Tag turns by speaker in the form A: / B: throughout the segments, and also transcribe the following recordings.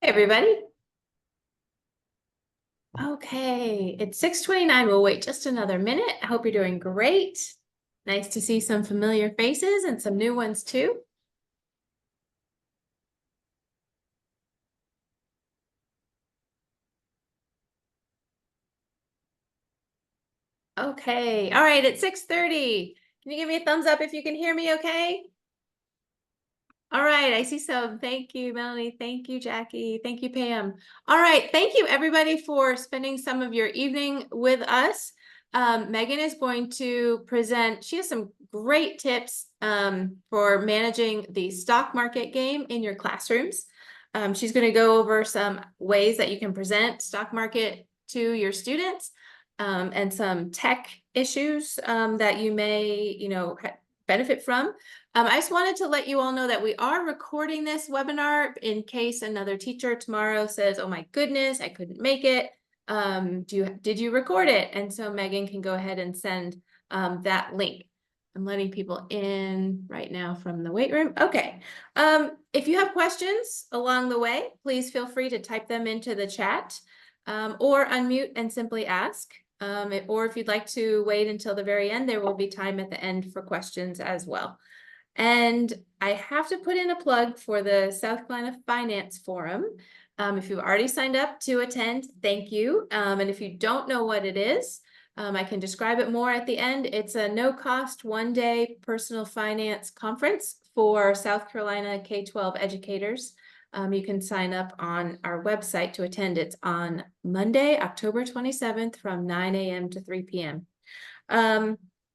A: Hey, everybody. Okay, it's 6:29. We'll wait just another minute. I hope you're doing great. Nice to see some familiar faces and some new ones too. Okay, all right, it's 6:30. Can you give me a thumbs up if you can hear me okay? All right, I see some. Thank you, Melanie. Thank you, Jackie. Thank you, Pam. All right, thank you everybody for spending some of your evening with us. Megan is going to present, she has some great tips for managing the stock market game in your classrooms. She's going to go over some ways that you can present stock market to your students and some tech issues that you may, benefit from. I just wanted to let you all know that we are recording this webinar in case another teacher tomorrow says, oh my goodness, I couldn't make it. Did you record it? And so Megan can go ahead and send that link. I'm letting people in right now from the weight room. Okay. If you have questions along the way, please feel free to type them into the chat or unmute and simply ask. Or if you'd like to wait until the very end, there will be time at the end for questions as well. And I have to put in a plug for the South Carolina Finance Forum. If you've already signed up to attend, thank you. And if you don't know what it is, I can describe it more at the end. It's a no-cost one-day personal finance conference for South Carolina K-12 educators. You can sign up on our website to attend. It's on Monday, October 27th from 9 a.m. to 3 p.m.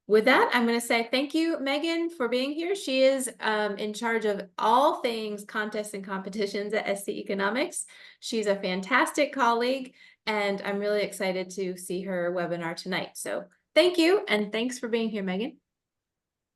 A: With that, I'm going to say thank you, Megan, for being here. She is in charge of all things contests and competitions at SC Economics. She's a fantastic colleague, and I'm really excited to see her webinar tonight. So thank you, and thanks for being here, Megan.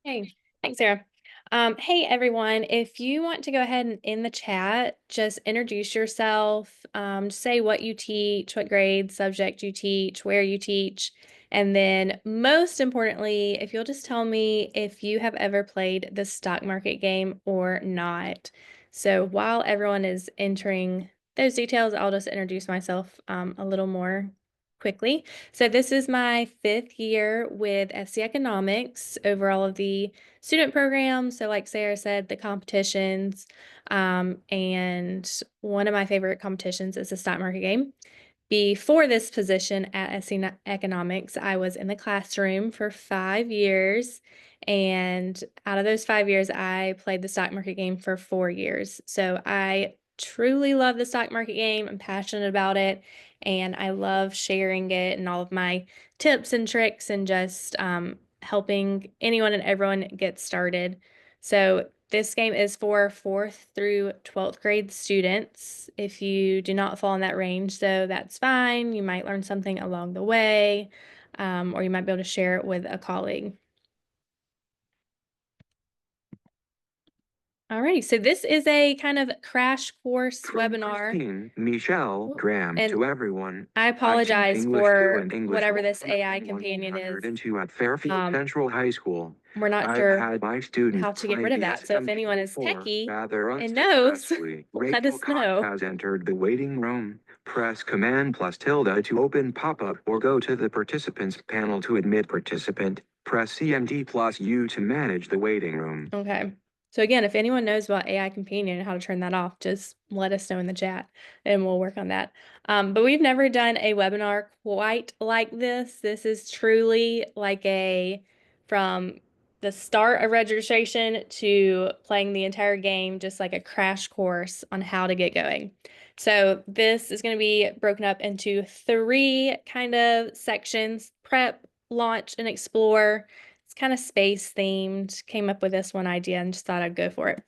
B: Hey, thanks, Sarah. Hey, everyone, if you want to go ahead and in the chat, just introduce yourself, say what you teach, what grade, subject you teach, where you teach, and then most importantly, if you'll just tell me if you have ever played the stock market game or not. So while everyone is entering those details, I'll just introduce myself a little more quickly. So this is my 5th year with SC Economics over all of the student programs. So like Sarah said, the competitions, and one of my favorite competitions is the stock market game. Before this position at SC Economics, I was in the classroom for 5 years. And out of those 5 years, I played the stock market game for 4 years. So I truly love the stock market game. I'm passionate about it. And I love sharing it and all of my tips and tricks and just helping anyone and everyone get started. So this game is for 4th through 12th grade students. If you do not fall in that range, so that's fine. You might learn something along the way, or you might be able to share it with a colleague. Alrighty, so this is a kind of crash course webinar.
C: Michelle Graham
B: And
C: to everyone.
B: I apologize for whatever this AI companion is.
C: At Fairfield Central High School.
B: We're not sure how to get rid of that. So if anyone is techie and knows, let us know.
C: Has entered the waiting room. Press Command plus tilde to open pop-up or go to the participants panel to admit participant. Press CMD plus U to manage the waiting room.
B: Okay. So again, if anyone knows about AI Companion and how to turn that off, just let us know in the chat and we'll work on that. But we've never done a webinar quite like this. This is truly like from the start of registration to playing the entire game, just like a crash course on how to get going. So this is going to be broken up into 3 kind of sections: prep, launch, and explore. It's kind of space themed. Came up with this one idea and just thought I'd go for it.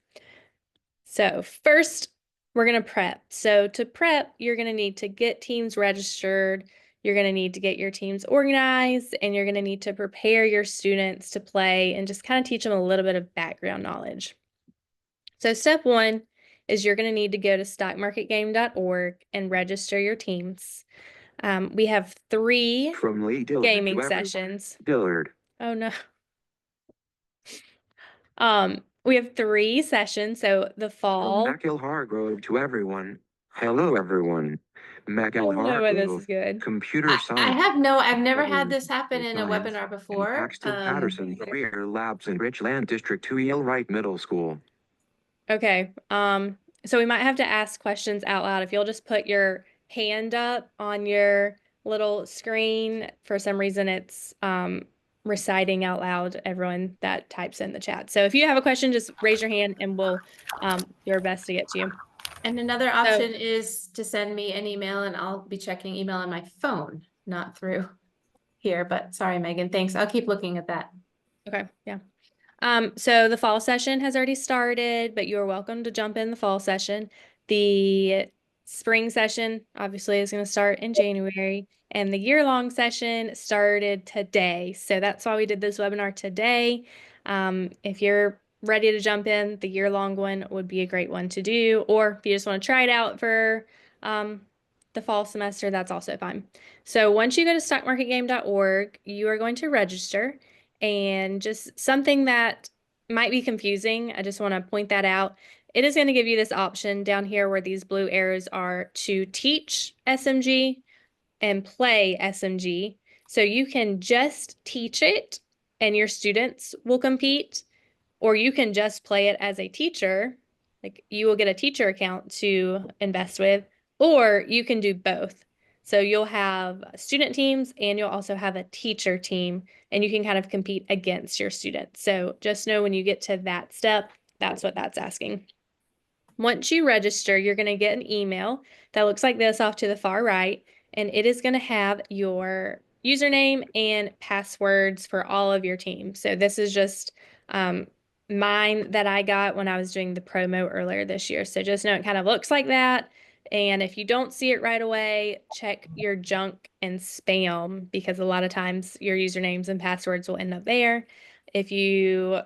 B: So first, we're going to prep. So to prep, you're going to need to get teams registered. You're going to need to get your teams organized, and you're going to need to prepare your students to play and just kind of teach them a little bit of background knowledge. So step 1 is you're going to need to go to stockmarketgame.org and register your teams. We have 3 gaming sessions.
C: Dillard.
B: Oh no. We have 3 sessions. So the fall.
C: Mackill Hargrove to everyone. Hello, everyone. Mackill
B: Oh, no way, this
C: Hargrove,
B: is good.
C: computer
A: I
C: science.
A: I've never had
C: Government
A: this happen in a
C: Science,
A: webinar
C: and
A: before.
C: Paxton Patterson Career Labs in Richland District 2 Yale Wright Middle School.
B: Okay. So we might have to ask questions out loud. If you'll just put your hand up on your little screen. For some reason, it's reciting out loud everyone that types in the chat. So if you have a question, just raise your hand and we'll do our best to get to you.
A: And another option is to send me an email and I'll be checking email on my phone, not through here, but sorry, Megan, thanks. I'll keep looking at that.
B: Okay, yeah. So the fall session has already started, but you're welcome to jump in the fall session. The spring session obviously is going to start in January, and the year-long session started today. So that's why we did this webinar today. If you're ready to jump in, the year-long one would be a great one to do, or if you just want to try it out for the fall semester, that's also fine. So once you go to stockmarketgame.org, you are going to register. And just something that might be confusing, I just want to point that out. It is going to give you this option down here where these blue arrows are to teach SMG and play SMG. So you can just teach it and your students will compete, or you can just play it as a teacher. Like you will get a teacher account to invest with, or you can do both. So you'll have student teams and you'll also have a teacher team, and you can kind of compete against your students. So just know when you get to that step, that's what that's asking. Once you register, you're going to get an email that looks like this off to the far right, and it is going to have your username and passwords for all of your teams. So this is just mine that I got when I was doing the promo earlier this year. So just know it kind of looks like that. And if you don't see it right away, check your junk and spam, because a lot of times your usernames and passwords will end up there. If you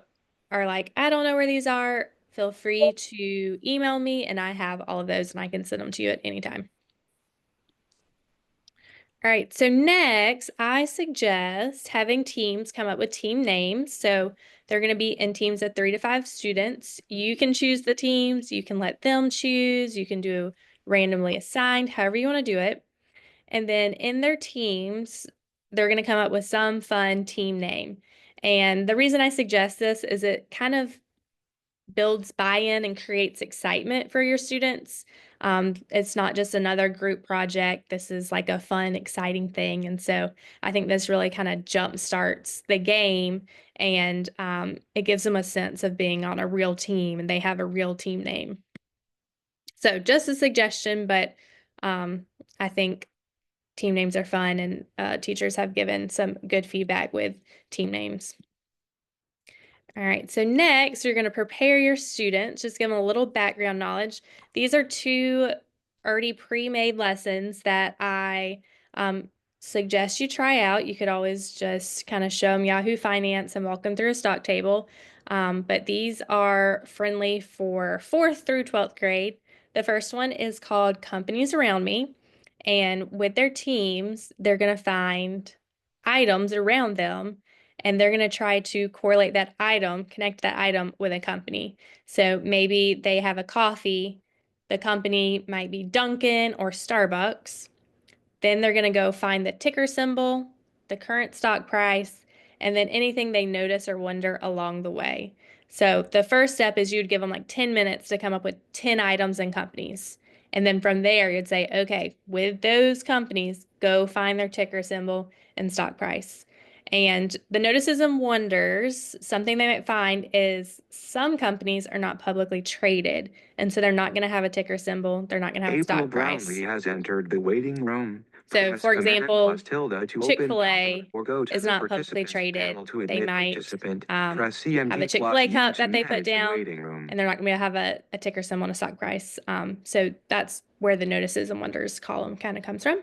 B: are like, I don't know where these are, feel free to email me and I have all of those and I can send them to you at any time. All right, so next, I suggest having teams come up with team names. So they're going to be in teams of 3 to 5 students. You can choose the teams, you can let them choose, you can do randomly assigned, however you want to do it. And then in their teams, they're going to come up with some fun team name. And the reason I suggest this is it kind of builds buy-in and creates excitement for your students. It's not just another group project. This is like a fun, exciting thing. And so I think this really kind of jump starts the game, and it gives them a sense of being on a real team and they have a real team name. So just a suggestion, but I think team names are fun, and teachers have given some good feedback with team names. All right, so next you're going to prepare your students, just give them a little background knowledge. These are 2 already pre-made lessons that I suggest you try out. You could always just kind of show them Yahoo Finance and walk them through a stock table. But these are friendly for 4th through 12th grade. The first one is called Companies Around Me. And with their teams, they're going to find items around them, and they're going to try to correlate that item, connect that item with a company. So maybe they have a coffee, the company might be Dunkin' or Starbucks. Then they're going to go find the ticker symbol, the current stock price, and then anything they notice or wonder along the way. So the first step is you'd give them like 10 minutes to come up with 10 items and companies. And then from there, you'd say, okay, with those companies, go find their ticker symbol and stock price. And the notices and wonders, something they might find is some companies are not publicly traded. And so they're not going to have a ticker symbol. They're not going to have a
C: April
B: stock price.
C: Brownlee has entered the waiting room.
B: So,
C: Press
B: for
C: Command
B: example,
C: plus tilde to open
B: Chick-fil-A
C: or go to
B: is
C: the
B: not publicly
C: participants
B: traded.
C: panel to
B: They
C: admit
B: might
C: participant.
B: have
C: Press
B: a
C: CMD
B: Chick-fil-A
C: plus
B: cup
C: to
B: that they put
C: manage the
B: down,
C: waiting room.
B: and they're not going to be able to have a ticker symbol and a stock price. So that's where the notices and wonders column kind of comes from.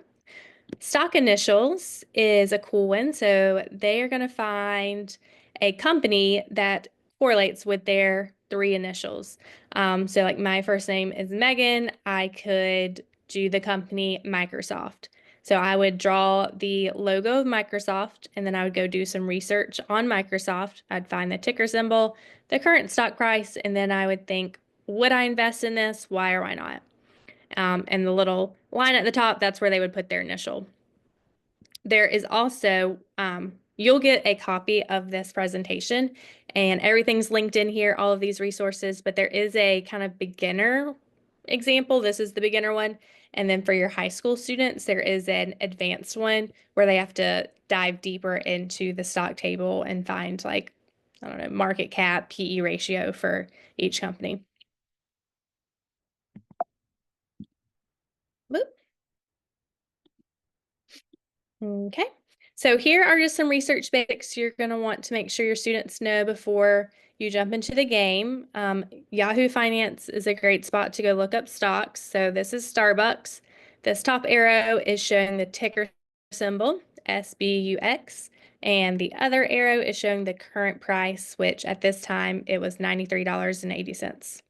B: Stock initials is a cool one. So they are going to find a company that correlates with their 3 initials. So like my first name is Megan. I could do the company Microsoft. So I would draw the logo of Microsoft, and then I would go do some research on Microsoft. I'd find the ticker symbol, the current stock price, and then I would think, would I invest in this? Why or why not? And the little line at the top, that's where they would put their initial. There is also, you'll get a copy of this presentation, and everything's linked in here, all of these resources, but there is a kind of beginner example. This is the beginner one. And then for your high school students, there is an advanced one where they have to dive deeper into the stock table and find, like, I don't know, market cap, PE ratio for each company. Boop. Okay, so here are just some research basics you're going to want to make sure your students know before you jump into the game. Yahoo Finance is a great spot to go look up stocks. So this is Starbucks. This top arrow is showing the ticker symbol, SBUX, and the other arrow is showing the current price, which at this time it was $93.80.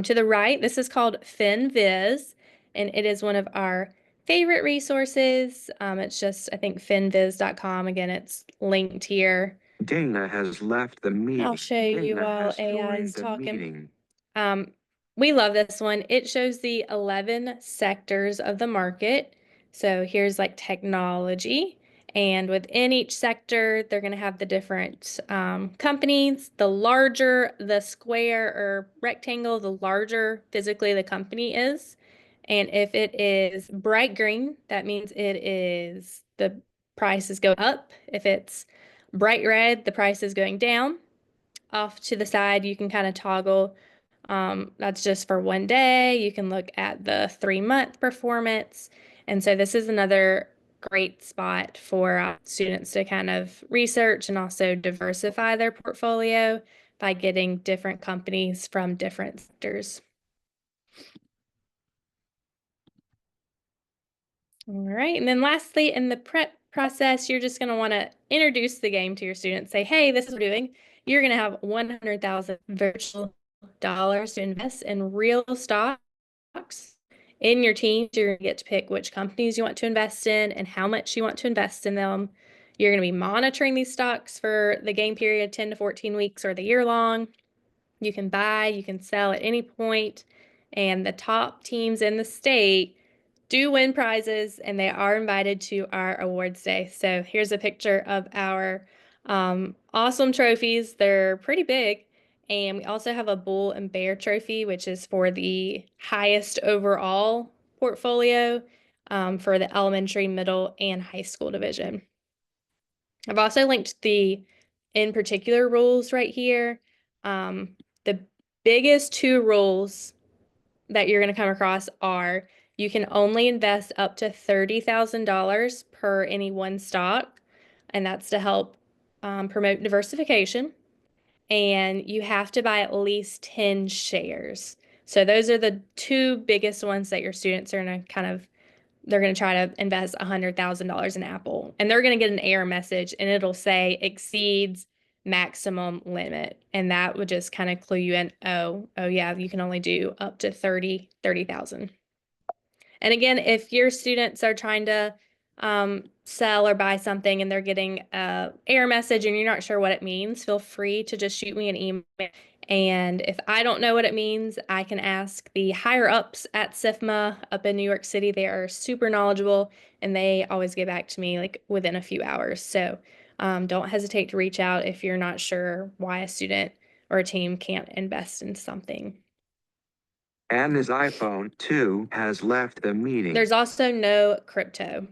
B: To the right, this is called FinViz, and it is one of our favorite resources. It's just, I think, finviz.com. Again, it's linked here.
C: Dana has left the meeting.
B: I'll show you
C: Dana
B: while
C: has
B: AI
C: joined
B: is
C: the
B: talking.
C: meeting.
B: We love this one. It shows the 11 sectors of the market. So here's like technology. And within each sector, they're going to have the different companies. The larger the square or rectangle, the larger physically the company is. And if it is bright green, that means the price is going up. If it's bright red, the price is going down. Off to the side, you can kind of toggle. That's just for one day. You can look at the 3-month performance. And so this is another great spot for students to kind of research and also diversify their portfolio by getting different companies from different sectors. All right, and then lastly, in the prep process, you're just going to want to introduce the game to your students. Say, hey, this is what we're doing. You're going to have 100,000 virtual dollars to invest in real stocks in your team. You're going to get to pick which companies you want to invest in and how much you want to invest in them. You're going to be monitoring these stocks for the game period, 10 to 14 weeks or the year long. You can buy, you can sell at any point, and the top teams in the state do win prizes, and they are invited to our awards day. So here's a picture of our awesome trophies. They're pretty big. And we also have a bull and bear trophy, which is for the highest overall portfolio for the elementary, middle, and high school division. I've also linked the in particular rules right here. The biggest 2 rules that you're going to come across are you can only invest up to $30,000 per any one stock, and that's to help promote diversification. And you have to buy at least 10 shares. So those are the 2 biggest ones that your students are going to they're going to try to invest $100,000 in Apple, and they're going to get an error message, and it'll say exceeds maximum limit. And that would just kind of clue you in, oh yeah, you can only do up to 30,000. And again, if your students are trying to sell or buy something and they're getting an error message and you're not sure what it means, feel free to just shoot me an email. And if I don't know what it means, I can ask the higher ups at SIFMA up in New York City. They are super knowledgeable, and they always get back to me like within a few hours. So don't hesitate to reach out if you're not sure why a student or a team can't invest in something.
C: And his iPhone 2 has left the meeting.
B: There's also no crypto.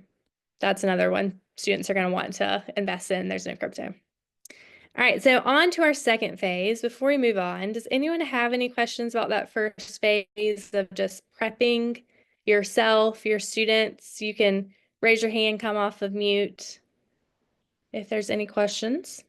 B: That's another one students are going to want to invest in. There's no crypto. All right, so on to our second phase. Before we move on, does anyone have any questions about that first phase of just prepping yourself, your students? You can raise your hand, come off of mute if there's any questions.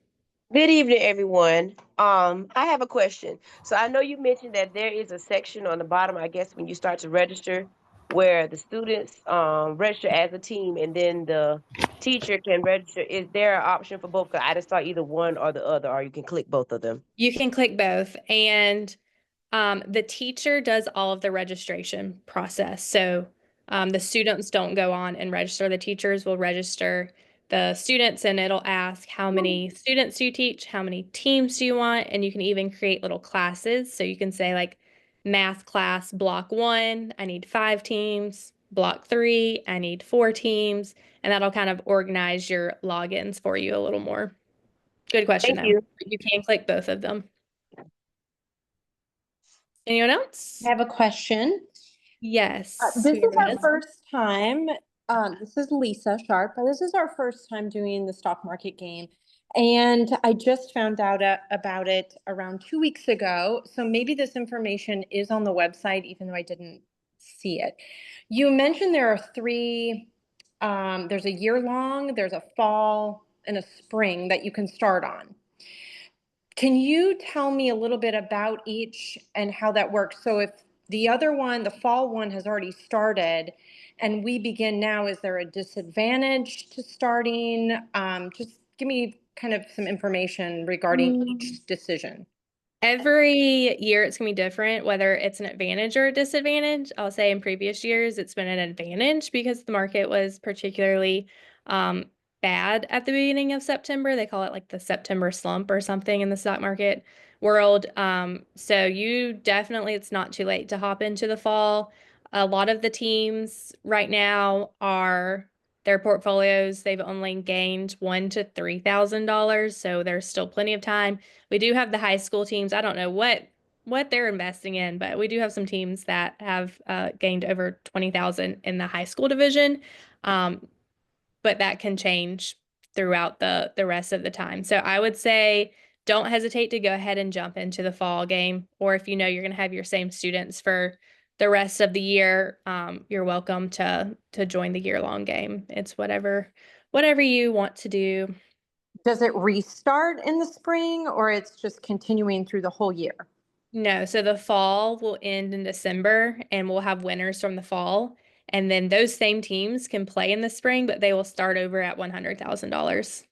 D: Good evening, everyone. I have a question. So I know you mentioned that there is a section on the bottom, I guess, when you start to register, where the students register as a team, and then the teacher can register. Is there an option for both? 'Cause I just saw either one or the other, or you can click both of them.
B: You can click both, and the teacher does all of the registration process. So The students don't go on and register. The teachers will register the students, and it'll ask how many students do you teach, how many teams do you want, and you can even create little classes. So you can say like math class block 1, I need 5 teams. Block 3, I need 4 teams, and that'll kind of organize your logins for you a little more. Good question,
D: Thank
B: though.
D: you.
B: You can click both of them. Anyone else?
E: I have a question.
B: Yes.
E: This is our
B: Yes.
E: first time, this is Lisa Sharp, and this is our first time doing the stock market game. And I just found out about it around 2 weeks ago. So maybe this information is on the website, even though I didn't see it. You mentioned there are 3, there's a year long, there's a fall, and a spring that you can start on. Can you tell me a little bit about each and how that works? So if the other one, the fall one, has already started and we begin now, is there a disadvantage to starting? Just give me kind of some information regarding each decision.
B: Every year it's going to be different, whether it's an advantage or a disadvantage. I'll say in previous years it's been an advantage because the market was particularly bad at the beginning of September. They call it like the September slump or something in the stock market world. So you definitely, it's not too late to hop into the fall. A lot of the teams right now are their portfolios, they've only gained $1,000 to $3,000, so there's still plenty of time. We do have the high school teams. I don't know what they're investing in, but we do have some teams that have gained over 20,000 in the high school division. But that can change throughout the rest of the time. So I would say don't hesitate to go ahead and jump into the fall game, or if you know you're going to have your same students for the rest of the year, you're welcome to join the year-long game. It's whatever you want to do.
E: Does it restart in the spring or it's just continuing through the whole year?
B: No, so the fall will end in December and we'll have winners from the fall. And then those same teams can play in the spring, but they will start over at $100,000.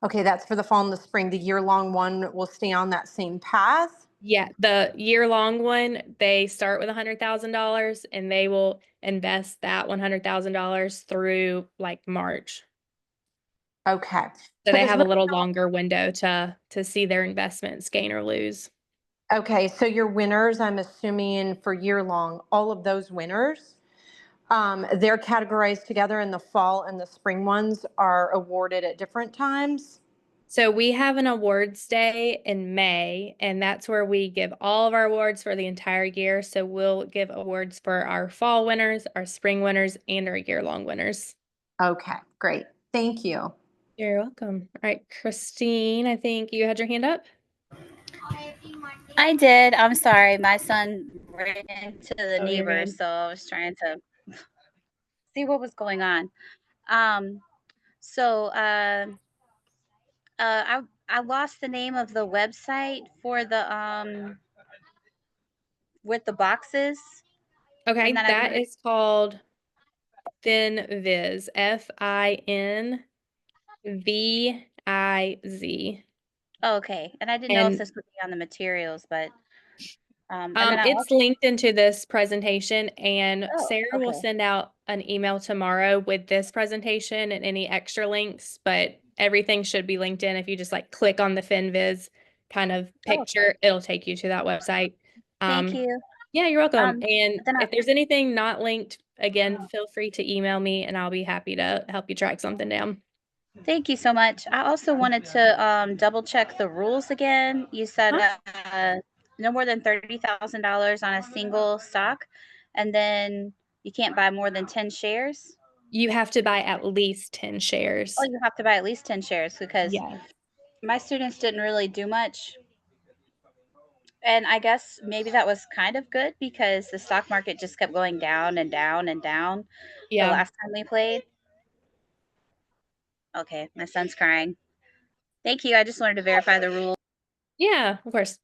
E: Okay, that's for the fall and the spring. The year-long one will stay on that same path?
B: Yeah, the year-long one, they start with $100,000 and they will invest that $100,000 through like March.
E: Okay.
B: So they
E: there's
B: have a
E: no-
B: little longer window to see their investments gain or lose.
E: Okay, so your winners, I'm assuming for year-long, all of those winners, they're categorized together and the fall and the spring ones are awarded at different times?
B: So we have an awards day in May, and that's where we give all of our awards for the entire year. So we'll give awards for our fall winners, our spring winners, and our year-long winners.
E: Okay, great. Thank you.
B: You're welcome. All right, Christine, I think you had your hand up.
F: I did. I'm sorry. My son ran into the
B: Oh, you're
F: neighbor,
B: good.
F: so I was trying to see what was going on. So I lost the name of the website for the with the boxes.
B: Okay,
F: And then
B: that is called FinViz, FINVIZ.
F: Oh, okay. And I didn't know if
B: And
F: this would be on the materials, but and then I
B: it's
F: also,
B: linked into this presentation, and
F: oh,
B: Sarah will
F: okay.
B: send out an email tomorrow with this presentation and any extra links, but everything should be linked in. If you just like click on the FinViz kind of
F: Oh, okay.
B: picture, it'll take you to that website.
F: Thank you.
B: Yeah, you're welcome. And
F: then
B: if there's anything not linked, again, feel free to email me and I'll be happy to help you track something down.
F: Thank you so much. I also wanted to double check the rules again. You said no more than $30,000 on a single stock, and then you can't buy more than 10 shares.
B: You have to buy at least 10 shares.
F: Oh, you have to buy at least 10 shares because
B: Yes.
F: my students didn't really do much. And I guess maybe that was kind of good because the stock market just kept going down and down and down the
B: Yeah.
F: last time we played. Okay, my son's crying. Thank you. I just wanted to verify the rules.
B: Yeah, of course.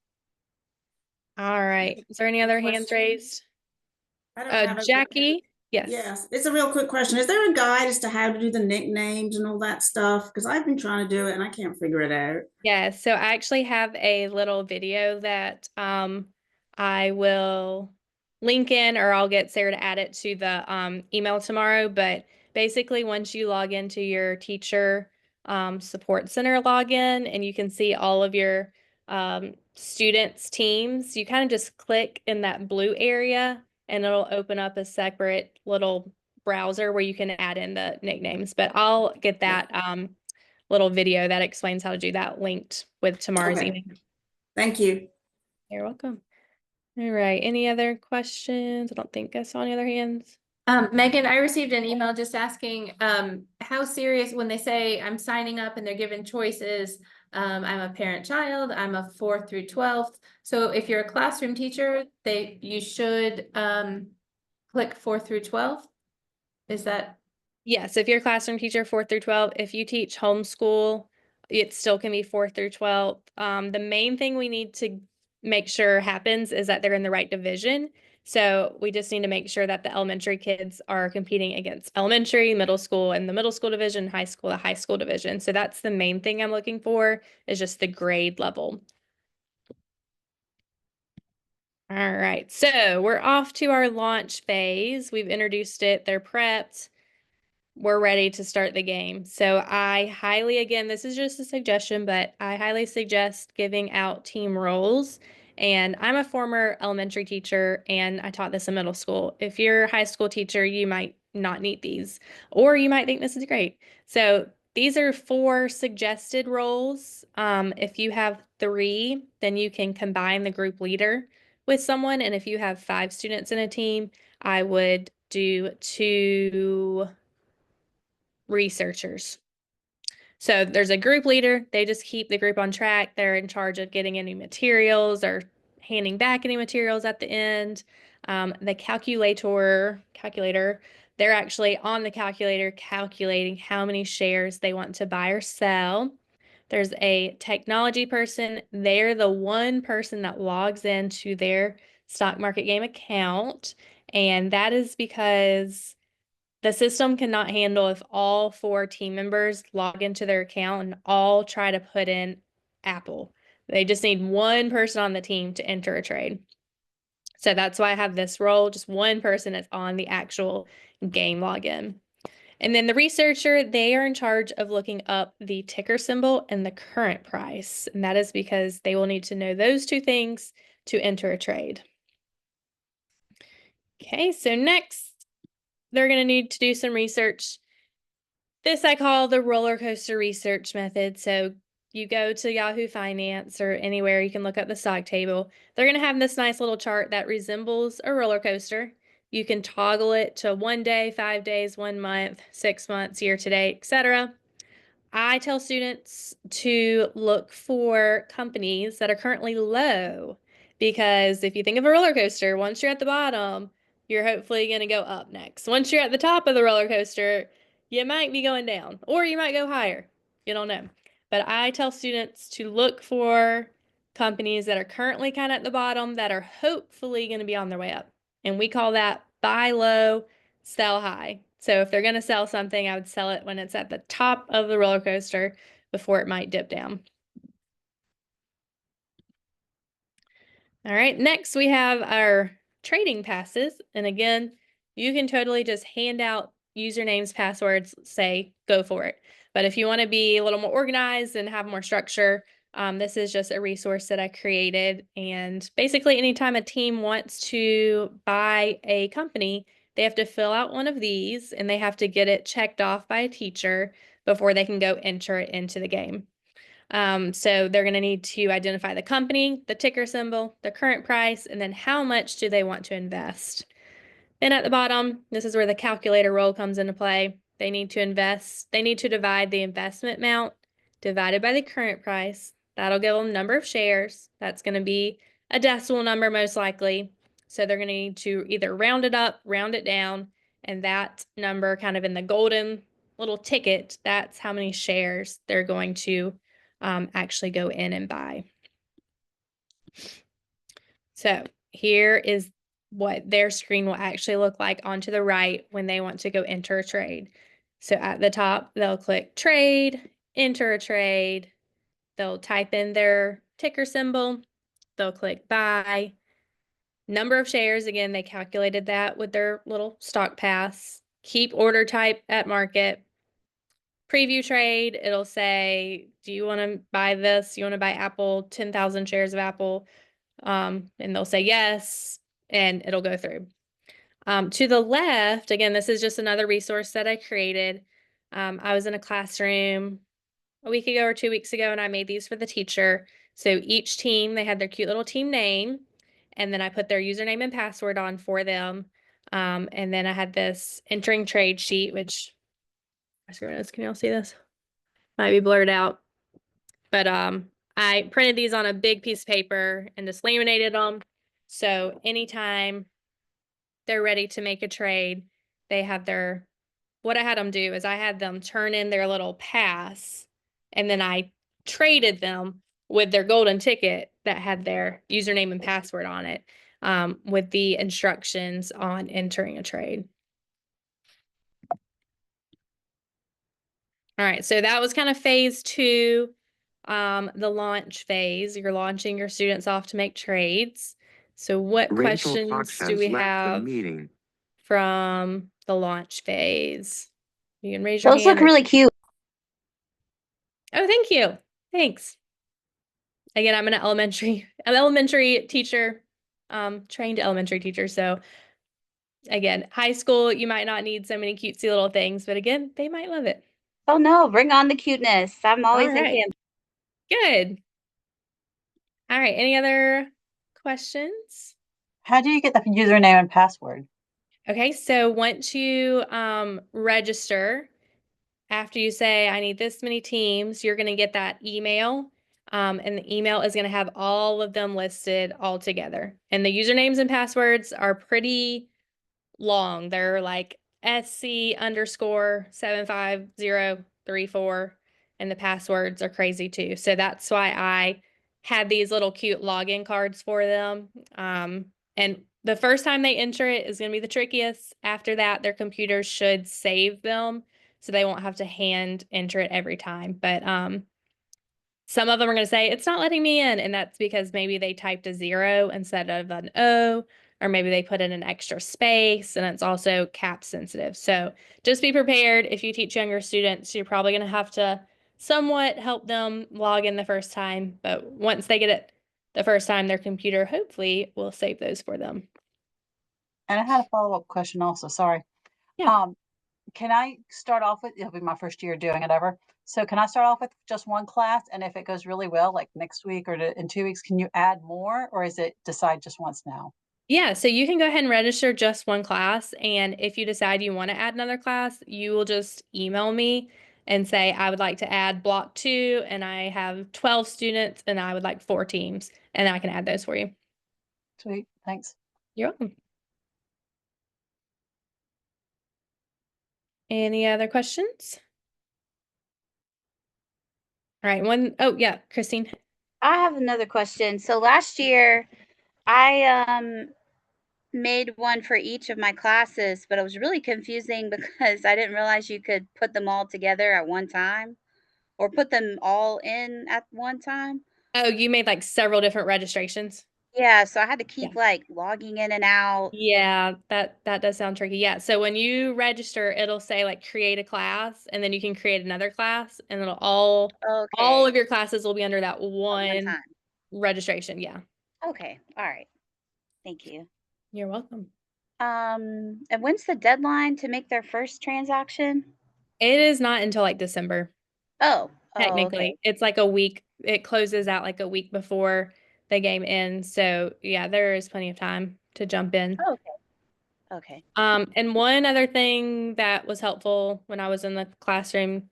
B: All right. Is there any other hands raised?
G: I don't have a-
B: Jackie? Yes.
G: Yes, it's a real quick question. Is there a guide as to how to do the nicknames and all that stuff? Because I've been trying to do it and I can't figure it out.
B: Yeah, so I actually have a little video that I will link in, or I'll get Sarah to add it to the email tomorrow. But basically, once you log into your teacher support center login, and you can see all of your students' teams, you kind of just click in that blue area, and it'll open up a separate little browser where you can add in the nicknames. But I'll get that little video that explains how to do that linked with tomorrow's
G: Okay.
B: email.
G: Thank you.
B: You're welcome. All right. Any other questions? I don't think I saw any other hands.
A: Megan, I received an email just asking, how serious when they say I'm signing up and they're given choices. I'm a parent child, I'm a 4th through 12th. So if you're a classroom teacher, you should, click 4th through 12th. Is that?
B: Yes, if you're a classroom teacher, 4th through 12th, if you teach homeschool, it still can be 4th through 12th. The main thing we need to make sure happens is that they're in the right division. So we just need to make sure that the elementary kids are competing against elementary, middle school, and the middle school division, high school, the high school division. So that's the main thing I'm looking for, is just the grade level. All right, so we're off to our launch phase. We've introduced it, they're prepped. We're ready to start the game. So I highly, again, this is just a suggestion, but I highly suggest giving out team roles. And I'm a former elementary teacher, and I taught this in middle school. If you're a high school teacher, you might not need these, or you might think this is great. So these are 4 suggested roles. If you have 3, then you can combine the group leader with someone. And if you have 5 students in a team, I would do 2 researchers. So there's a group leader. They just keep the group on track. They're in charge of getting any materials or handing back any materials at the end. The calculator, they're actually on the calculator calculating how many shares they want to buy or sell. There's a technology person. They're the one person that logs into their stock market game account. And that is because the system cannot handle if all 4 team members log into their account and all try to put in Apple. They just need one person on the team to enter a trade. So that's why I have this role, just one person that's on the actual game login. And then the researcher, they are in charge of looking up the ticker symbol and the current price. And that is because they will need to know those 2 things to enter a trade. Okay, so next, they're going to need to do some research. This I call the roller coaster research method. So you go to Yahoo Finance or anywhere, you can look up the stock table. They're going to have this nice little chart that resembles a roller coaster. You can toggle it to 1 day, 5 days, 1 month, 6 months, year to date, etc. I tell students to look for companies that are currently low, because if you think of a roller coaster, once you're at the bottom, you're hopefully going to go up next. Once you're at the top of the roller coaster, you might be going down, or you might go higher. You don't know. But I tell students to look for companies that are currently kind of at the bottom that are hopefully going to be on their way up. And we call that buy low, sell high. So if they're going to sell something, I would sell it when it's at the top of the roller coaster before it might dip down. All right, next we have our trading passes. And again, you can totally just hand out usernames, passwords, say, go for it. But if you want to be a little more organized and have more structure, this is just a resource that I created. And basically, anytime a team wants to buy a company, they have to fill out one of these and they have to get it checked off by a teacher before they can go enter it into the game. So they're going to need to identify the company, the ticker symbol, the current price, and then how much do they want to invest. Then at the bottom, this is where the calculator role comes into play. They need to divide the investment amount divided by the current price. That'll give them number of shares. That's going to be a decimal number most likely. So they're going to need to either round it up, round it down, and that number kind of in the golden little ticket, that's how many shares they're going to actually go in and buy. So here is what their screen will actually look like onto the right when they want to go enter a trade. So at the top, they'll click trade, enter a trade. They'll type in their ticker symbol. They'll click buy. Number of shares, again, they calculated that with their little stock pass. Keep order type at market. Preview trade, it'll say, do you want to buy this? You want to buy Apple, 10,000 shares of Apple? And they'll say yes, and it'll go through. To the left, again, this is just another resource that I created. I was in a classroom a week ago or 2 weeks ago, and I made these for the teacher. So each team, they had their cute little team name, and then I put their username and password on for them. And then I had this entering trade sheet, which, can y'all see this? Might be blurred out. But I printed these on a big piece of paper and just laminated them. So anytime they're ready to make a trade, they have their, what I had them do is I had them turn in their little pass, and then I traded them with their golden ticket that had their username and password on it, with the instructions on entering a trade. All right, so that was kind of phase 2, the launch phase. You're launching your students off to make trades. So what
C: Rachel
B: questions
C: Fox
B: do
C: has
B: we
C: left the
B: have
C: meeting.
B: from the launch phase? You can raise your
F: Those
B: hand.
F: look really cute.
B: Oh, thank you. Thanks. Again, I'm an elementary teacher, trained elementary teacher. So again, high school, you might not need so many cutesy little things, but again, they might love it.
F: Oh no, bring on the cuteness. I'm always in
B: All right.
F: camp.
B: Good. All right. Any other questions?
H: How do you get the username and password?
B: Okay, so once you register, after you say, I need this many teams, you're going to get that email. And the email is going to have all of them listed all together. And the usernames and passwords are pretty long. They're like SC_75034, and the passwords are crazy too. So that's why I had these little cute login cards for them. And the first time they enter it is going to be the trickiest. After that, their computers should save them, so they won't have to hand enter it every time. But some of them are going to say, it's not letting me in. And that's because maybe they typed a 0 instead of an O, or maybe they put in an extra space, and it's also cap sensitive. So just be prepared. If you teach younger students, you're probably going to have to somewhat help them log in the first time. But once they get it the first time, their computer hopefully will save those for them.
H: And I had a follow-up question also, sorry.
B: Yeah.
H: Can I start off with, it'll be my first year doing it ever. So can I start off with just one class? And if it goes really well, like next week or in 2 weeks, can you add more, or is it decide just once now?
B: Yeah, so you can go ahead and register just one class. And if you decide you want to add another class, you will just email me and say, I would like to add block 2, and I have 12 students, and I would like 4 teams, and I can add those for you.
H: Sweet, thanks.
B: You're welcome. Any other questions? All right, oh yeah, Christine.
F: I have another question. So last year, I made one for each of my classes, but it was really confusing because I didn't realize you could put them all together at one time, or put them all in at one time.
B: Oh, you made like several different registrations?
F: Yeah, so I had to keep like logging in and out.
B: Yeah, that does sound tricky. Yeah, so when you register, it'll say like create a class, and then you can create another class, and it'll all
F: Okay.
B: of your classes will be under that
F: At one
B: one
F: time.
B: registration. Yeah.
F: Okay. All right. Thank you.
B: You're welcome.
F: And when's the deadline to make their first transaction?
B: It is not until like December.
F: Oh,
B: Technically,
F: okay.
B: it's like a week. It closes out like a week before the game ends. So yeah, there is plenty of time to jump in.
F: Okay. Okay.
B: And one other thing that was helpful when I was in the classroom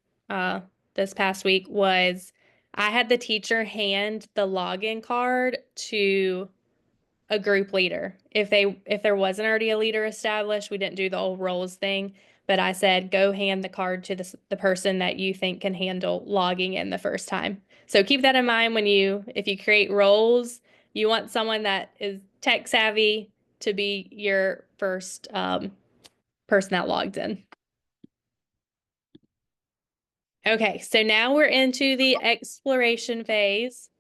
B: this past week was I had the teacher hand the login card to a group leader. If there wasn't already a leader established, we didn't do the old roles thing, but I said go hand the card to the person that you think can handle logging in the first time. So keep that in mind if you create roles, you want someone that is tech savvy to be your first person that logged in. Okay, so now we're into the exploration phase.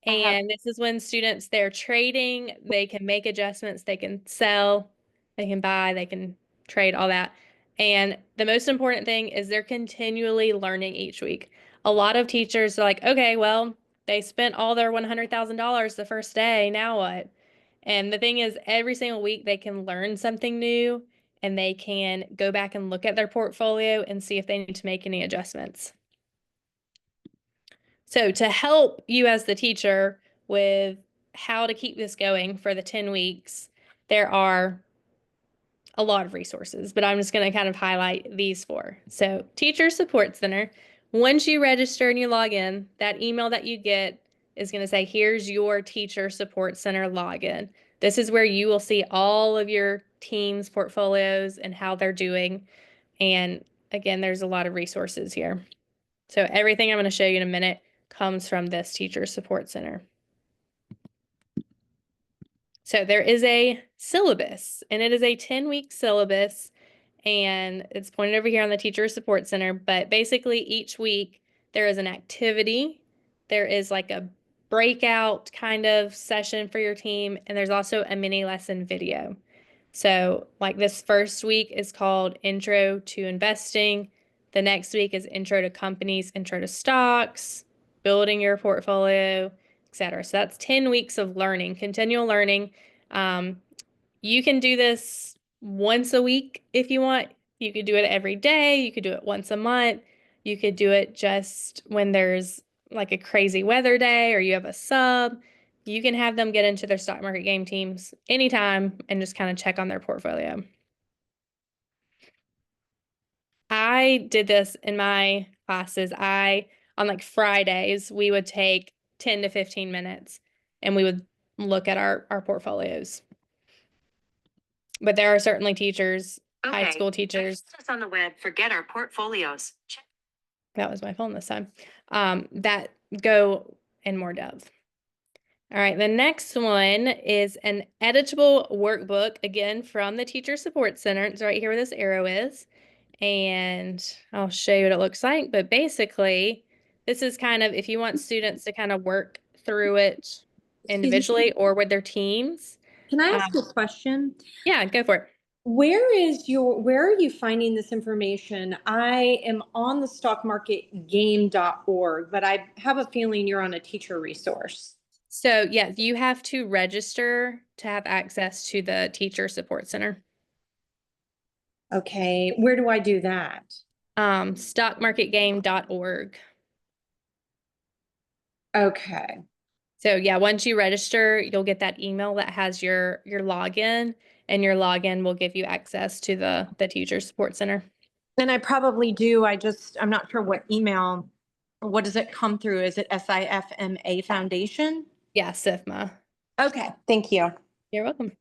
B: And this is when students, they're trading, they can make adjustments, they can sell, they can buy, they can trade, all that. And the most important thing is they're continually learning each week. A lot of teachers are like, okay, well, they spent all their $100,000 the first day, now what? And the thing is, every single week they can learn something new and they can go back and look at their portfolio and see if they need to make any adjustments. So to help you as the teacher with how to keep this going for the 10 weeks, there are a lot of resources, but I'm just going to kind of highlight these four. So Teacher Support Center, once you register and you log in, that email that you get is going to say, here's your Teacher Support Center login. This is where you will see all of your team's portfolios and how they're doing. And again, there's a lot of resources here. So everything I'm going to show you in a minute comes from this Teacher Support Center. So there is a syllabus, and it is a 10-week syllabus, and it's pointed over here on the Teacher Support Center. But basically each week there is an activity, there is like a breakout kind of session for your team, and there's also a mini lesson video. So like this first week is called Intro to Investing. The next week is Intro to Companies, Intro to Stocks, Building Your Portfolio, etc. So that's 10 weeks of learning, continual learning. You can do this once a week if you want. You could do it every day. You could do it once a month. You could do it just when there's like a crazy weather day or you have a sub. You can have them get into their stock market game teams anytime and just kind of check on their portfolio. I did this in my classes. On like Fridays, we would take 10 to 15 minutes and we would look at our portfolios. But there are certainly teachers, high school teachers.
I: It's on the web. Forget our portfolios.
B: That was my phone this time. That go in more depth. All right, the next one is an editable workbook, again, from the Teacher Support Center. It's right here where this arrow is. And I'll show you what it looks like. But basically, this is kind of if you want students to kind of work through it individually or with their teams.
E: Can I ask you a question?
B: Yeah, go for it.
E: Where are you finding this information? I am on the stockmarketgame.org, but I have a feeling you're on a teacher resource.
B: So yeah, you have to register to have access to the Teacher Support Center.
E: Okay, where do I do that?
B: Stockmarketgame.org.
E: Okay.
B: So yeah, once you register, you'll get that email that has your login, and your login will give you access to the Teacher Support Center.
E: And I probably do. I'm not sure what email. What does it come through? Is it SIFMA Foundation?
B: Yeah, SIFMA.
E: Okay, thank you.
B: You're welcome.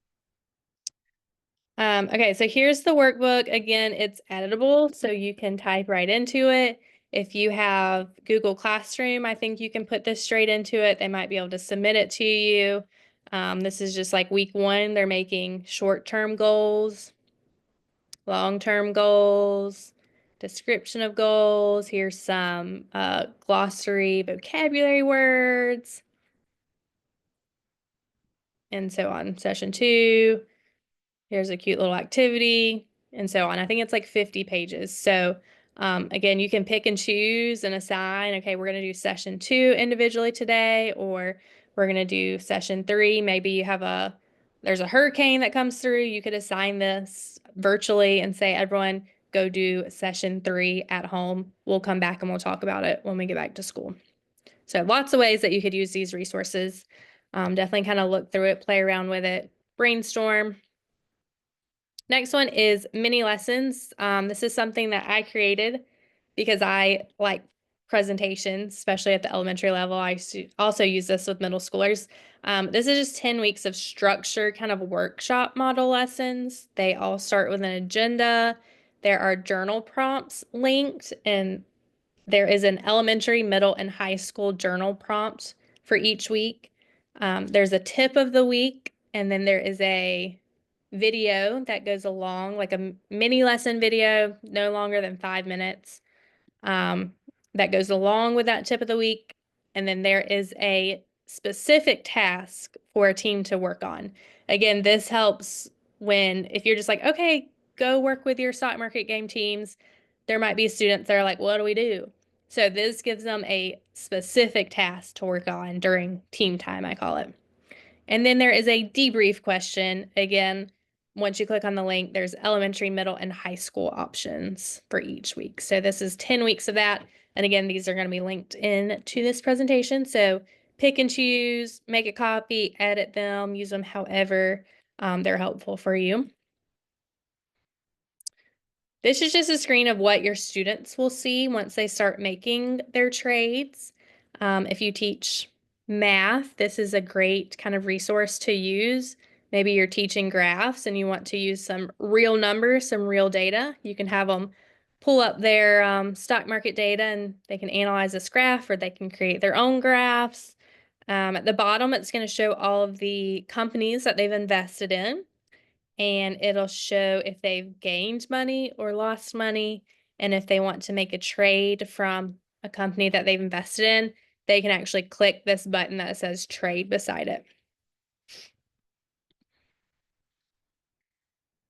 B: Okay, so here's the workbook. Again, it's editable, so you can type right into it. If you have Google Classroom, I think you can put this straight into it. They might be able to submit it to you. This is just like week 1. They're making short-term goals, long-term goals, description of goals. Here's some glossary vocabulary words, and so on. Session 2, here's a cute little activity, and so on. I think it's like 50 pages. So again, you can pick and choose and assign, okay, we're going to do session 2 individually today, or we're going to do session 3. Maybe there's a hurricane that comes through. You could assign this virtually and say, everyone go do session 3 at home. We'll come back and we'll talk about it when we get back to school. So lots of ways that you could use these resources. Definitely kind of look through it, play around with it, brainstorm. Next one is mini lessons. This is something that I created because I like presentations, especially at the elementary level. I also use this with middle schoolers. This is just 10 weeks of structured kind of workshop model lessons. They all start with an agenda. There are journal prompts linked, and there is an elementary, middle, and high school journal prompt for each week. There's a tip of the week, and then there is a video that goes along, like a mini lesson video, no longer than 5 minutes, that goes along with that tip of the week. And then there is a specific task for a team to work on. Again, this helps if you're just like, okay, go work with your stock market game teams. There might be students that are like, what do we do? So this gives them a specific task to work on during team time, I call it. And then there is a debrief question. Again, once you click on the link, there's elementary, middle, and high school options for each week. So this is 10 weeks of that. And again, these are going to be linked in to this presentation. So pick and choose, make a copy, edit them, use them however they're helpful for you. This is just a screen of what your students will see once they start making their trades. If you teach math, this is a great kind of resource to use. Maybe you're teaching graphs and you want to use some real numbers, some real data. You can have them pull up their stock market data and they can analyze this graph, or they can create their own graphs. At the bottom, it's going to show all of the companies that they've invested in, and it'll show if they've gained money or lost money. And if they want to make a trade from a company that they've invested in, they can actually click this button that says trade beside it.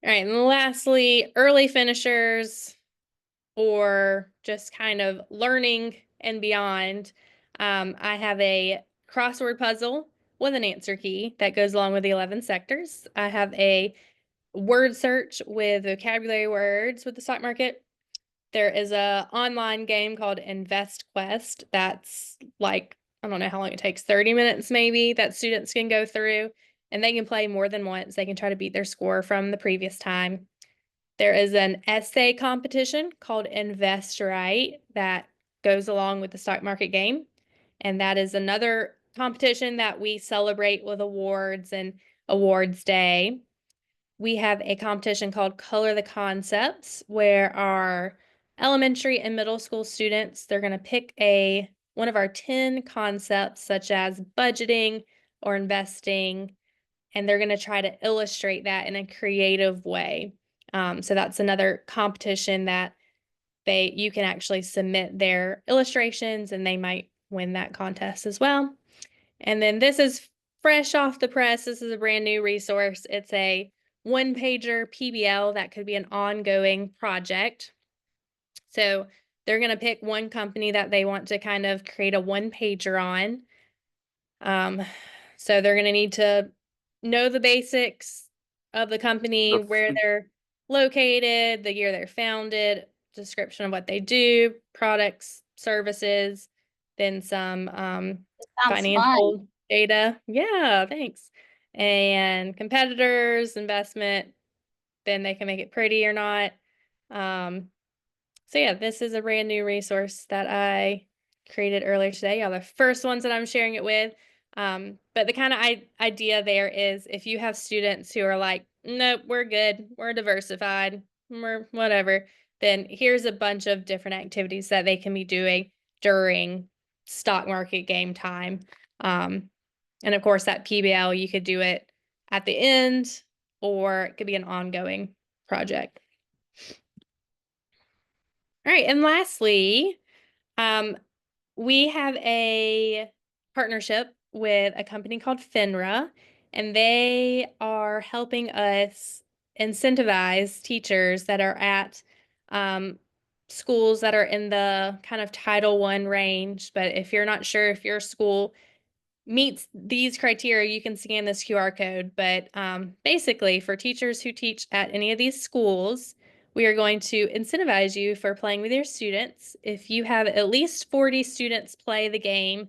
B: All right, and lastly, early finishers or just kind of learning and beyond. I have a crossword puzzle with an answer key that goes along with the 11 sectors. I have a word search with vocabulary words with the stock market. There is a online game called Invest Quest that's like, I don't know how long it takes, 30 minutes maybe, that students can go through, and they can play more than once. They can try to beat their score from the previous time. There is an essay competition called Invest Right that goes along with the stock market game. And that is another competition that we celebrate with awards and awards day. We have a competition called Color the Concepts, where our elementary and middle school students, they're going to pick one of our 10 concepts, such as budgeting or investing, and they're going to try to illustrate that in a creative way. So that's another competition that you can actually submit their illustrations and they might win that contest as well. And then this is fresh off the press. This is a brand new resource. It's a one-pager PBL that could be an ongoing project. So they're going to pick one company that they want to kind of create a one-pager on. So they're going to need to know the basics of the company, where they're located, the year they're founded, description of what they do, products, services, then some financial data. Yeah, thanks. And competitors, investment, then they can make it pretty or not. So yeah, this is a brand new resource that I created earlier today. Y'all are the first ones that I'm sharing it with. But the kind of idea there is, if you have students who are like, nope, we're good, we're diversified, we're whatever, then here's a bunch of different activities that they can be doing during stock market game time. And of course, that PBL, you could do it at the end, or it could be an ongoing project. All right, and lastly, we have a partnership with a company called FINRA, and they are helping us incentivize teachers that are at schools that are in the kind of Title I range. But if you're not sure if your school meets these criteria, you can scan this QR code. But basically, for teachers who teach at any of these schools, we are going to incentivize you for playing with your students. If you have at least 40 students play the game,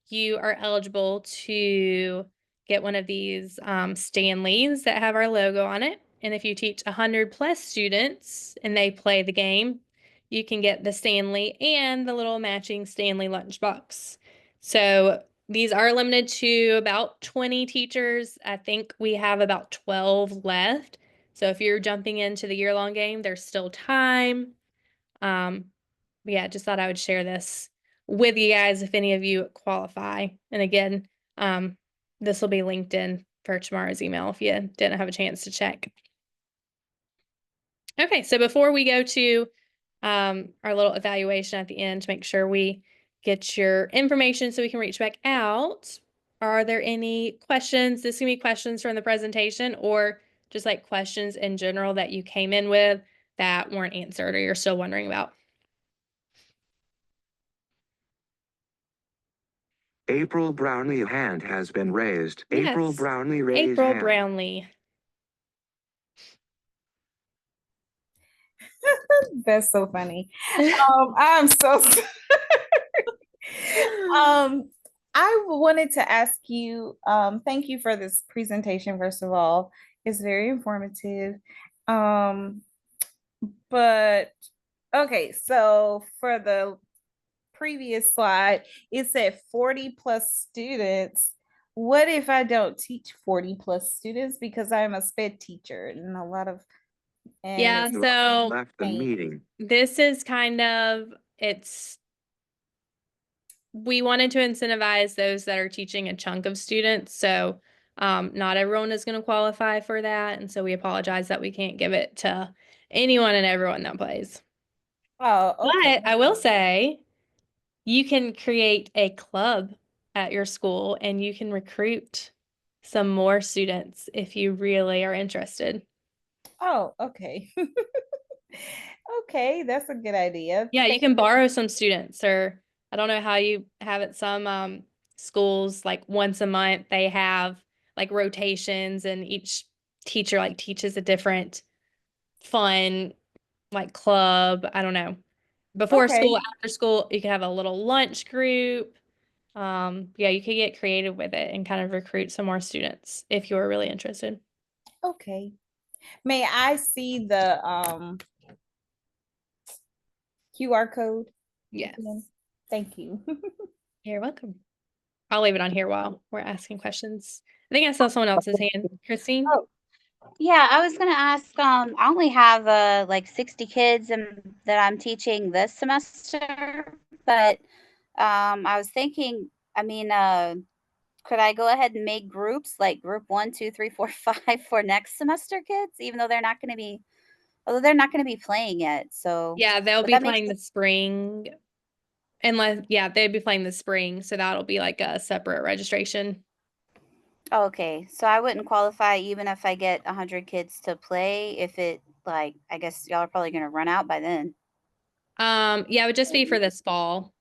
B: you are eligible to get one of these Stanleys that have our logo on it. And if you teach 100 plus students and they play the game, you can get the Stanley and the little matching Stanley lunchbox. So these are limited to about 20 teachers. I think we have about 12 left. So if you're jumping into the year-long game, there's still time. Yeah, just thought I would share this with you guys if any of you qualify. And again, this will be linked in for tomorrow's email if you didn't have a chance to check. Okay, so before we go to our little evaluation at the end to make sure we get your information so we can reach back out, Are there any questions? This can be questions from the presentation or just like questions in general that you came in with that weren't answered or you're still wondering about.
C: April Brownlee hand has been raised. April
B: Yes.
C: Brownlee raised
B: April
C: hand.
B: Brownlee.
J: That's so funny. I'm so I wanted to ask you, thank you for this presentation, first of all. It's very informative. But okay, so for the previous slide, it said 40 plus students. What if I don't teach 40 plus students because I'm a SPED teacher and a lot of
B: Yeah,
C: You
B: so
C: left the meeting.
B: this is kind of, we wanted to incentivize those that are teaching a chunk of students. So not everyone is going to qualify for that. And so we apologize that we can't give it to anyone and everyone that plays.
J: Oh, okay.
B: But I will say you can create a club at your school and you can recruit some more students if you really are interested.
J: Oh, okay. Okay, that's a good idea.
B: Yeah, you can borrow some students, or I don't know how you have it. Some schools, like once a month, they have like rotations and each teacher like teaches a different fun like club. I don't know. Before
J: Okay.
B: school, after school, you can have a little lunch group. Yeah, you could get creative with it and kind of recruit some more students if you're really interested.
J: Okay. May I see the QR code?
B: Yes.
J: again? Thank you.
B: You're welcome. I'll leave it on here while we're asking questions. I think I saw someone else's hand. Christine?
F: Oh, yeah, I was gonna ask, I only have like 60 kids that I'm teaching this semester, but I was thinking, I mean, could I go ahead and make groups like group 1, 2, 3, 4, 5 for next semester kids, even though they're not gonna be, although they're not gonna be playing yet. So
B: Yeah, they'll
F: would
B: be
F: that make
B: playing the
F: sense?
B: spring. Unless, yeah, they'd be playing the spring, so that'll be like a separate registration.
F: Oh, okay, so I wouldn't qualify even if I get 100 kids to play, if it like, I guess y'all are probably gonna run out by then.
B: Yeah, it would just be for this fall.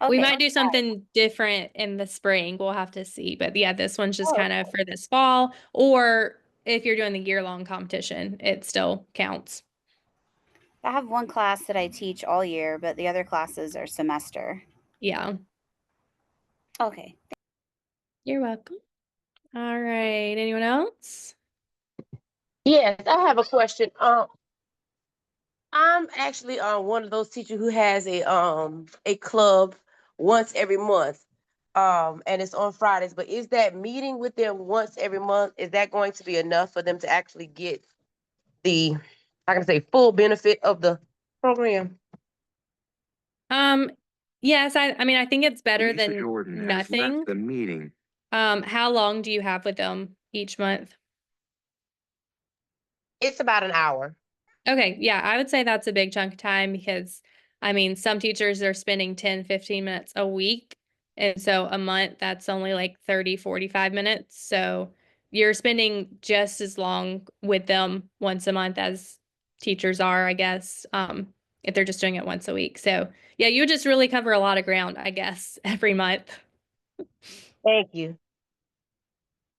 B: We
F: Okay.
B: might do something different in the spring. We'll have to see. But yeah, this one's just
F: Oh,
B: kind of for this fall. Or if you're doing the year-long competition, it still counts.
F: I have one class that I teach all year, but the other classes are semester.
B: Yeah.
F: Okay.
B: You're welcome. All right. Anyone else?
D: Yes, I have a question. I'm actually one of those teachers who has a club once every month. And it's on Fridays. But is that meeting with them once every month, is that going to be enough for them to actually get the, I can say, full benefit of the program?
B: Yes, I mean I think it's better
C: Lisa
B: than
C: Jordan has
B: nothing.
C: left the meeting.
B: How long do you have with them each month?
D: It's about an hour.
B: Okay, yeah, I would say that's a big chunk of time because I mean some teachers are spending 10, 15 minutes a week. And so a month that's only like 30, 45 minutes. So you're spending just as long with them once a month as teachers are, I guess, if they're just doing it once a week. So yeah, you would just really cover a lot of ground, I guess, every month.
D: Thank you.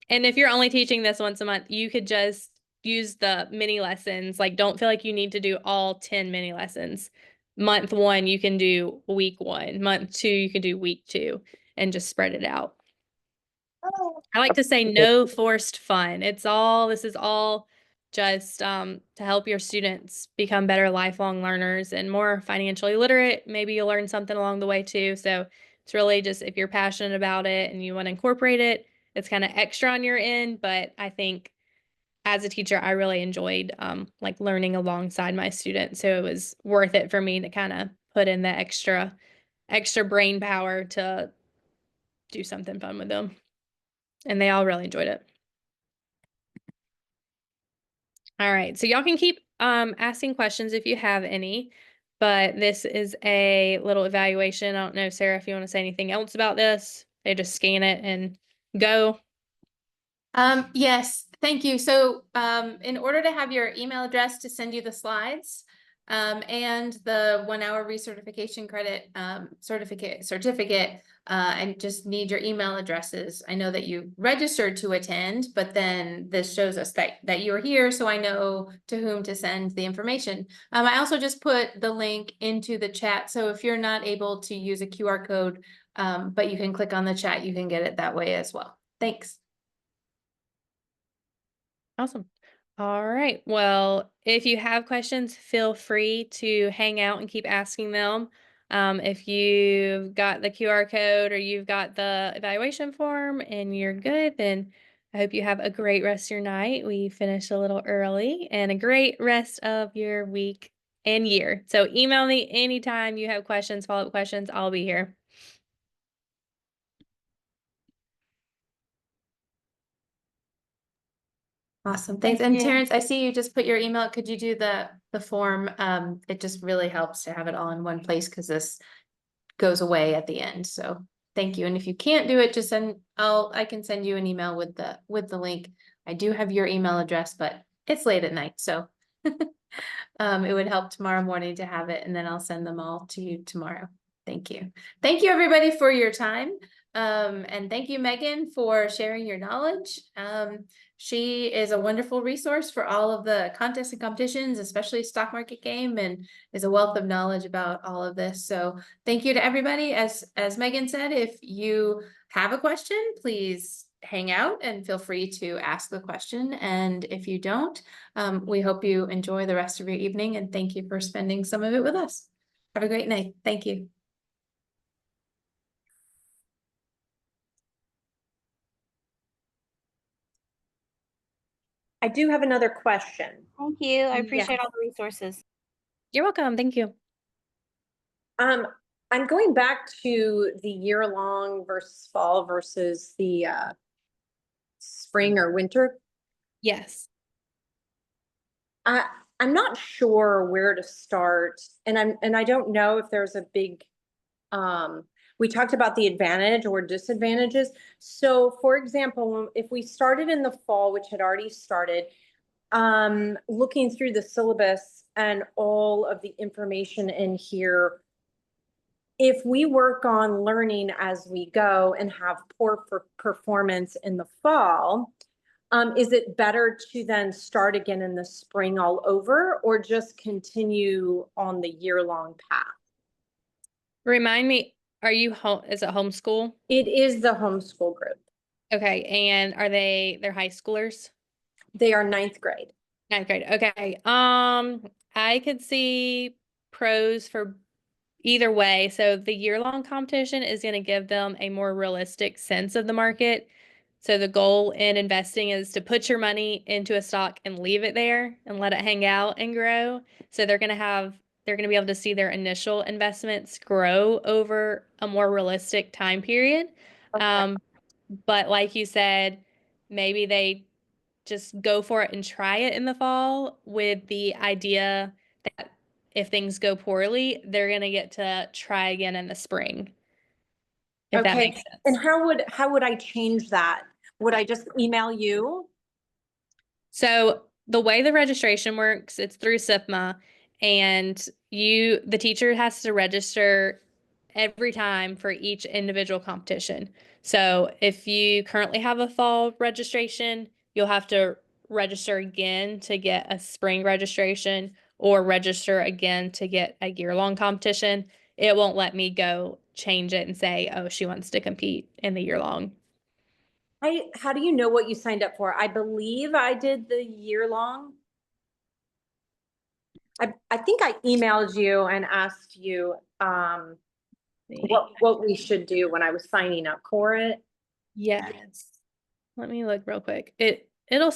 B: And if you're only teaching this once a month, you could just use the mini lessons. Like, don't feel like you need to do all 10 mini lessons. Month 1, you can do week 1. Month 2, you can do week 2 and just spread it out. I like to say no forced fun. This is all just to help your students become better lifelong learners and more financially literate. Maybe you'll learn something along the way too. So it's really just if you're passionate about it and you want to incorporate it, it's kind of extra on your end. But I think as a teacher, I really enjoyed like learning alongside my students. So it was worth it for me to kind of put in the extra brain power to do something fun with them. And they all really enjoyed it. All right, so y'all can keep asking questions if you have any, but this is a little evaluation. I don't know, Sarah, if you want to say anything else about this. They just scan it and go.
A: Yes, thank you. So, in order to have your email address to send you the slides, and the 1 hour recertification credit, certificate, I just need your email addresses. I know that you registered to attend, but then this shows us that you're here, so I know to whom to send the information. I also just put the link into the chat, so if you're not able to use a QR code, but you can click on the chat, you can get it that way as well. Thanks.
B: Awesome. All right. Well, if you have questions, feel free to hang out and keep asking them. If you've got the QR code or you've got the evaluation form and you're good, then I hope you have a great rest of your night. We finished a little early, and a great rest of your week and year. So email me anytime you have questions, follow-up questions. I'll be here.
A: Awesome, thanks.
H: Thank
A: And
H: you.
A: Terrence, I see you just put your email. Could you do the form? It just really helps to have it all in one place because this goes away at the end. So thank you. And if you can't do it, just I can send you an email with the link. I do have your email address, but it's late at night, so it would help tomorrow morning to have it, and then I'll send them all to you tomorrow. Thank you. Thank you, everybody, for your time. And thank you, Megan, for sharing your knowledge. She is a wonderful resource for all of the contests and competitions, especially stock market game, and is a wealth of knowledge about all of this. So thank you to everybody. As Megan said, if you have a question, please hang out and feel free to ask the question. And if you don't, we hope you enjoy the rest of your evening, and thank you for spending some of it with us. Have a great night. Thank you.
E: I do have another question.
F: Thank you. I
E: Yes.
F: appreciate all the resources.
B: You're welcome. Thank you.
E: I'm going back to the year-long versus fall versus the spring or winter.
B: Yes.
E: I'm not sure where to start, and I don't know if there's a big we talked about the advantage or disadvantages. So for example, if we started in the fall, which had already started, looking through the syllabus and all of the information in here, if we work on learning as we go and have poor performance in the fall, is it better to then start again in the spring all over, or just continue on the year-long path?
B: Remind me, are you home? Is it homeschool?
E: It is the homeschool group.
B: Okay. And they're high schoolers?
E: They are 9th grade.
B: 9th grade. Okay. I could see pros for either way. So the year-long competition is going to give them a more realistic sense of the market. So the goal in investing is to put your money into a stock and leave it there and let it hang out and grow. So they're going to be able to see their initial investments grow over a more realistic time period.
E: Okay.
B: But like you said, maybe they just go for it and try it in the fall with the idea that if things go poorly, they're going to get to try again in the spring. If that makes sense.
E: And how would I change that? Would I just email you?
B: So the way the registration works, it's through SIPMA, and the teacher has to register every time for each individual competition. So if you currently have a fall registration, you'll have to register again to get a spring registration, or register again to get a year-long competition. It won't let me go change it and say, oh, she wants to compete in the year-long.
E: How do you know what you signed up for? I believe I did the year-long. I think I emailed you and asked you what we should do when I was signing up for it.
B: Yes. Let me look real quick. It'll